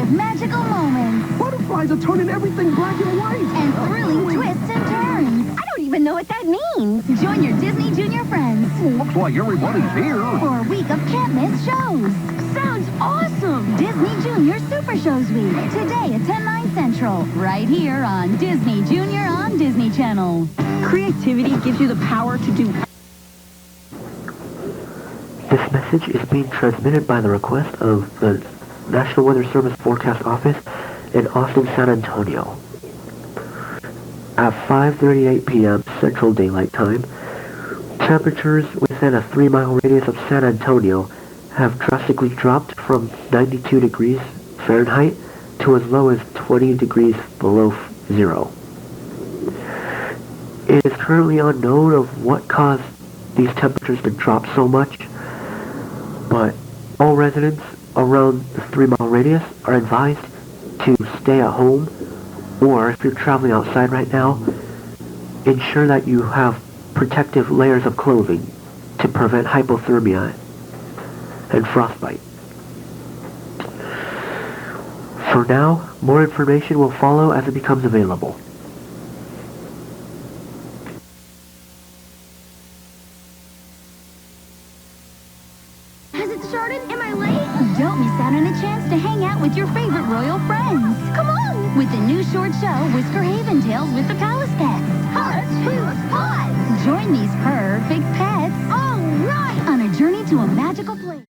with magical moments. Butterflies are turning everything black and white. And thrilling twists and turns. I don't even know what that means. Join your Disney Junior friends. Looks like everybody's here. For a week of can't-miss shows. Sounds awesome! Disney Junior Super Shows Week. Today at 10/9 Central. Right here on Disney Junior on Disney Channel. Creativity gives you the power to do... This message is being transmitted by the request of the National Weather Service Forecast Office in Austin, San Antonio. At 5:38 p.m. Central Daylight Time, temperatures within a 3-mile radius of San Antonio have drastically dropped from 92 degrees Fahrenheit to as low as 20 degrees below zero. It is currently unknown of what caused these temperatures to drop so much, but all residents around the 3-mile radius are advised to stay at home, or if you're traveling outside right now, ensure that you have protective layers of clothing to prevent hypothermia and frostbite. For now, more information will follow as it becomes available. Has it started? Am I late? Don't miss out on a chance to hang out with your favorite royal friends. Come on! With the new short show, Whisker Haven Tales with the Palace Pets. Hot, hot! Join these perfect pets. All right! On a journey to a magical place.